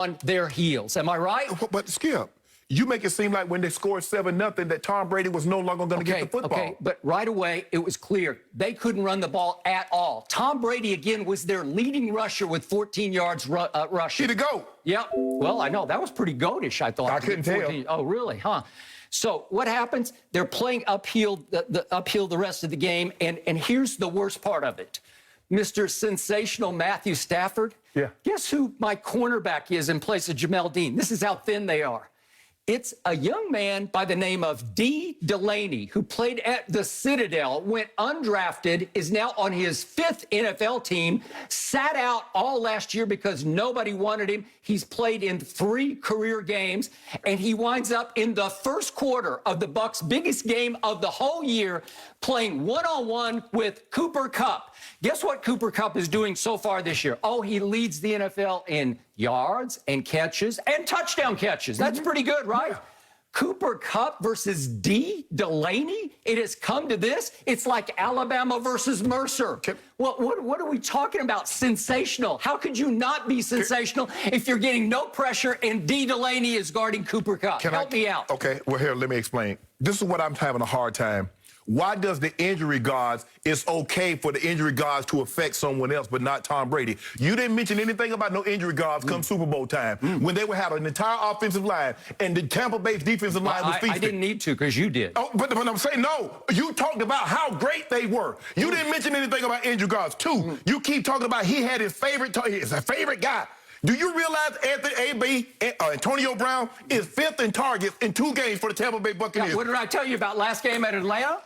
on their heels. Am I right? But Skip, you make it seem like when they scored 7-0 that Tom Brady was no longer going to get the football. Okay, but right away it was clear they couldn't run the ball at all. Tom Brady again was their leading rusher with 14 yards rushing. He the GOAT. Yeah. Well, I know that was pretty goatish. I thought. I couldn't tell. Oh, really? Huh? So what happens? They're playing uphill, uphill the rest of the game, and here's the worst part of it. Mr. Sensational Matthew Stafford. Yeah. Guess who my cornerback is in place of Jamel Dean? This is how thin they are. It's a young man by the name of D. Delaney, who played at the Citadel, went undrafted, is now on his 5th NFL team, sat out all last year because nobody wanted him. He's played in 3 career games, and he winds up in the first quarter of the Bucs' biggest game of the whole year, playing one-on-one with Cooper Kupp. Guess what Cooper Kupp is doing so far this year? Oh, he leads the NFL in yards and catches and touchdown catches. That's pretty good, right? Yeah. Cooper Kupp versus D. Delaney? It has come to this? It's like Alabama versus Mercer. What are we talking about? Sensational. How could you not be sensational if you're getting no pressure and D. Delaney is guarding Cooper Kupp? Help me out. Okay, well, here, let me explain. This is what I'm having a hard time. Why does the injury guards, it's okay for the injury guards to affect someone else, but not Tom Brady? You didn't mention anything about no injury guards come Super Bowl time, when they would have an entire offensive line, and the Tampa Bay's defensive line was feasting. I didn't need to, because you did. Oh, but I'm saying, no, you talked about how great they were. You didn't mention anything about injury guards. 2, you keep talking about he had his favorite guy. Do you realize Antonio Brown is 5th in targets in 2 games for the Tampa Bay Buccaneers? Yeah, what did I tell you about last game at Atlanta?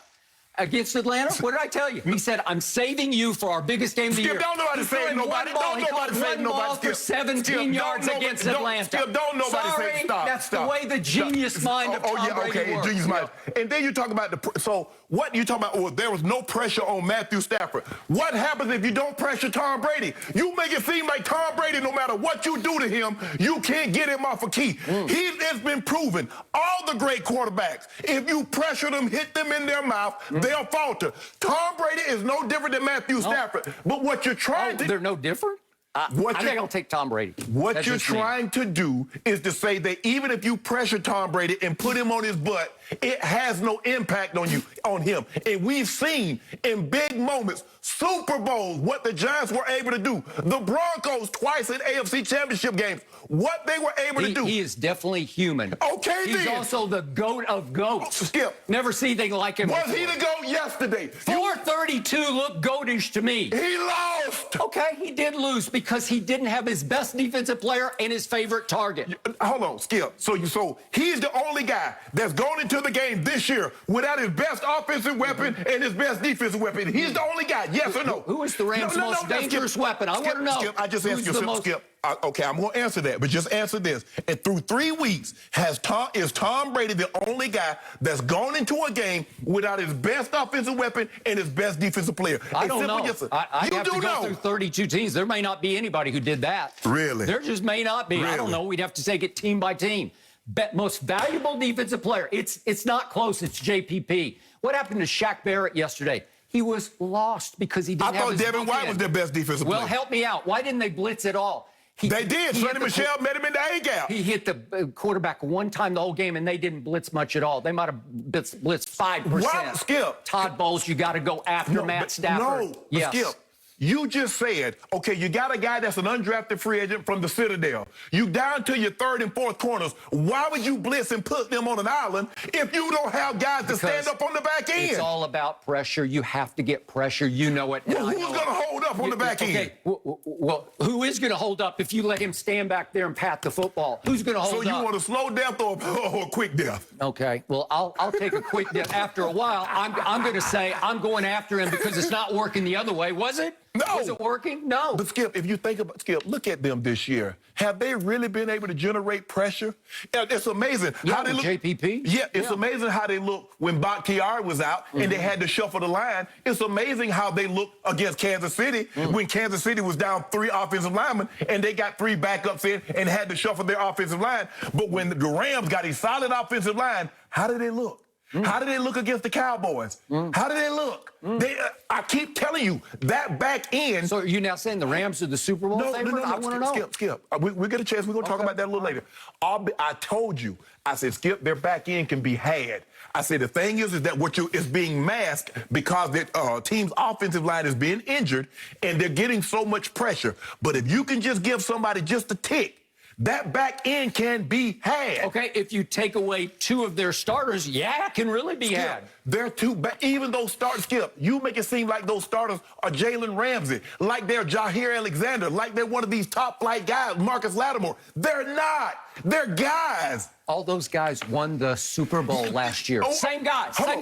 Against Atlanta? What did I tell you? He said, I'm saving you for our biggest game of the year. Don't nobody save nobody. Don't nobody save nobody. For 17 yards against Atlanta. Skip, don't nobody say stop. That's the way the genius mind of Tom Brady works. Genius mind. And then you talk about so what you talking about? Oh, there was no pressure on Matthew Stafford. What happens if you don't pressure Tom Brady? You make it seem like Tom Brady, no matter what you do to him, you can't get him off a key. It's been proven. All the great quarterbacks, if you pressure them, hit them in their mouth, they'll falter. Tom Brady is no different than Matthew Stafford. But what you're trying to... They're no different? I think I'll take Tom Brady. What you're trying to do is to say that even if you pressure Tom Brady and put him on his butt, it has no impact on him. And we've seen in big moments, Super Bowls, what the Giants were able to do. The Broncos twice in AFC Championship games, what they were able to do. He is definitely human. Okay, He's also the GOAT of GOATs. Skip. Never seen anything like him Was before. he the GOAT yesterday? 432 looked GOATish to me. He lost. Okay, he did lose because he didn't have his best defensive player and his favorite target. Hold on, Skip. So he's the only guy that's gone into the game this year without his best offensive weapon and his best defensive weapon. He's the only guy, yes or no? Who is the Rams' most dangerous weapon? I want to know. Skip, I just asked you, Skip. Okay, I'm going to answer that, but just answer this. And through 3 weeks, is Tom Brady the only guy that's gone into a game without his best offensive weapon and his best defensive player? I don't know. I have to go through 32 teams. There may not be anybody who did that. Really? There just may not be. Really? I don't know. We'd have to take it team by team. Most valuable defensive player. It's not close. It's JPP. What happened to Shaq Barrett yesterday? He was lost because he didn't have his I thought Devin White was their best defensive player. Well, help me out. Why didn't they blitz at all? They did. Sonny Michel met him in the A-gap. He hit the quarterback one time the whole game, and they didn't blitz much at all. They might have blitzed 5%. Wow, Skip. Todd Bowles, you got to go after Matt Stafford. Yes. Skip. You just said, okay, you got a guy that's an undrafted free agent from the Citadel. You down to your 3rd and 4th corners. Why would you blitz and put them on an island if you don't have guys to stand up on the back end? It's all about pressure. You have to get pressure. You know it. Well, who's going to hold up on the back end? Well, who is going to hold up if you let him stand back there and pat the football? Who's going to hold up? So you want a slow death or a quick death? Okay. Well, I'll take a quick death. After a while, I'm going to say I'm going after him because it's not working the other way. Was it? No. Was it working? No. But Skip, if you think about look at them this year. Have they really been able to generate pressure? It's amazing how they look. JPP? Yeah, it's amazing how they look when Bakhtiari was out and they had to shuffle the line. It's amazing how they look against Kansas City when Kansas City was down 3 offensive linemen and they got 3 backups in and had to shuffle their offensive line. But when the Rams got a solid offensive line, how did they look? How did they look against the Cowboys? How did they look? I keep telling you, that back end. So are you now saying the Rams are the Super Bowl favorite? I want to know. Skip. We'll get a chance. We're going to talk about that a little later. I told you. I said, Skip, their back end can be had. I said, the thing is that it's being masked because the team's offensive line is being injured and they're getting so much pressure. But if you can just give somebody just a tick, that back end can be had. Okay, if you take away 2 of their starters, yeah, it can really be had. They're even those starters, Skip, you make it seem like those starters are Jalen Ramsey, like they're Jair Alexander, like they're one of these top-flight guys, Marcus Lattimore. They're not. They're guys. All those guys won the Super Bowl last year. Same guys. All the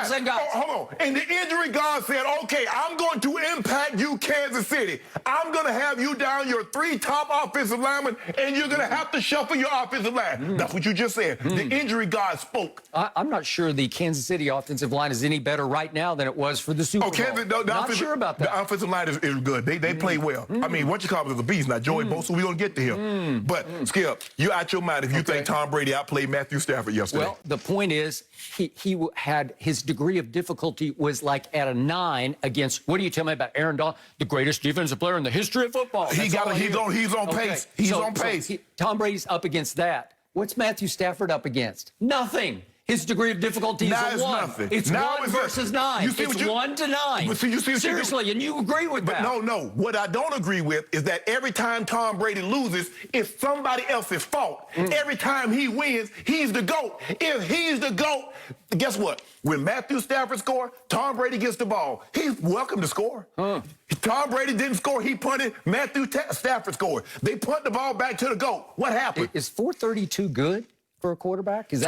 same guys. Hold on. And the injury God said, okay, I'm going to impact you, Kansas City. I'm going to have you down your 3 top offensive linemen, and you're going to have to shuffle your offensive line. That's what you just said. The injury God spoke. I'm not sure the Kansas City offensive line is any better right now than it was for the Super Bowl. Not sure about that. The offensive line is good. They play well. I mean, what you call it is a beast. Now, Joey Bosa, we're going to get to him. But, Skip, you're out your mind if you think Tom Brady outplayed Matthew Stafford yesterday. Well, the point is, he had his degree of difficulty was like at a 9 against, what do you tell me about Aaron Donald, the greatest defensive player in the history of football? He's on pace. He's on pace. Tom Brady's up against that. What's Matthew Stafford up against? Nothing. His degree of difficulty is a 1. Nothing. It's 1 versus 9. It's 1 to 9. But see, seriously, and you agree with that? No. What I don't agree with is that every time Tom Brady loses, it's somebody else's fault. Every time he wins, he's the GOAT. If he's the GOAT, guess what? When Matthew Stafford scores, Tom Brady gets the ball. He's welcome to score. Tom Brady didn't score. He punted. Matthew Stafford scored. They punt the ball back to the GOAT. What happened? Is 432 good for a quarterback? Is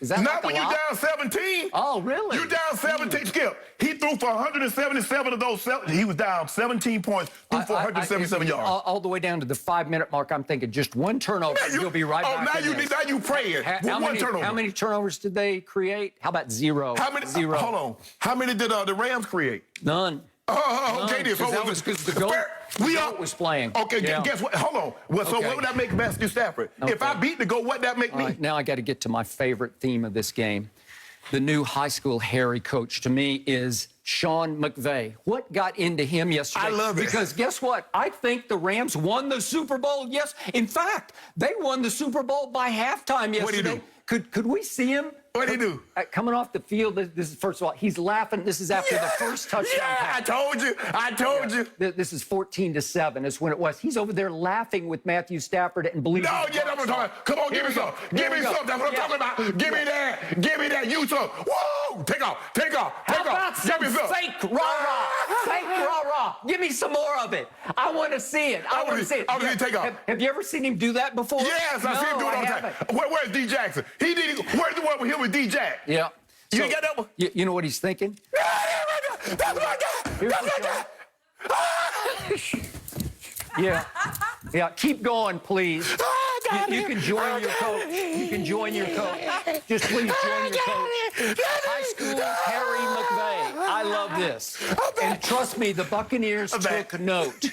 that not when you're down 17. Oh, really? You're down 17. Skip. He threw for 177 of those. He was down 17 points, threw for 177 yards. All the way down to the 5-minute mark, I'm thinking just 1 turnover, you'll be right back. Now you praying. One turnover. How many turnovers did they create? How about 0? Zero. Hold on. How many did the Rams create? None. Okay, then. That was because the GOAT was playing. Okay, guess what? Hold on. Well, so what would that make Matthew Stafford? Okay. If I beat the GOAT, what'd that make me? Right, now I got to get to my favorite theme of this game. The new high school Harry coach to me is Sean McVay. What got into him yesterday? I love it. Because guess what? I think the Rams won the Super Bowl. Yes. In fact, they won the Super Bowl by halftime yesterday. What did he do? Could we see him? What did he do? Coming off the field, this is, first of all, he's laughing. This is after the first touchdown pass. I told you. This is 14-7 is when it was. He's over there laughing with Matthew Stafford and believing. No, that's what I'm talking about. Come on, give me some. Give me some. That's what I'm talking about. Give me that. Give me that. You some. Whoa! Take off. How about some fake rah-rah? Fake rah-rah. Give me some more of it. I want to see it. I want to see it. I want to take off. Have you ever seen him do that before? Yes, I see him do it all the time. Where's D. Jackson? He did. Where's the one with him with D. Jack? Yeah. You got that one? You know what he's thinking? That's my guy. That's my guy. Yeah. Keep going, please. You can join your coach. You can join your coach. Just please join your coach. High school Harry McVay. I love this. And trust me, the Buccaneers took note.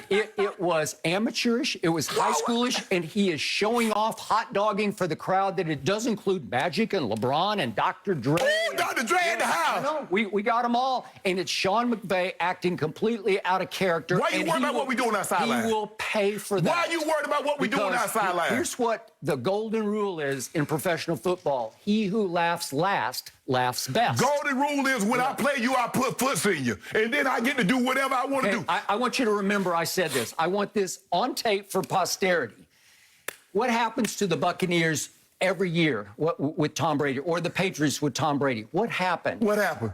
It was amateurish. It was high schoolish. And he is showing off hot dogging for the crowd that it does include Magic and LeBron and Dr. Dre. Oh, Dr. Dre in the house. No, we got them all. And it's Sean McVay acting completely out of character. Why are you worried about what we do on our sideline? He will pay for that. Why are you worried about what we do on our sideline? Here's what the golden rule is in professional football. He who laughs last laughs best. Golden rule is when I play you, I put foots in you. And then I get to do whatever I want to do. I want you to remember I said this. I want this on tape for posterity. What happens to the Buccaneers every year with Tom Brady, or the Patriots with Tom Brady? What happened? What happened?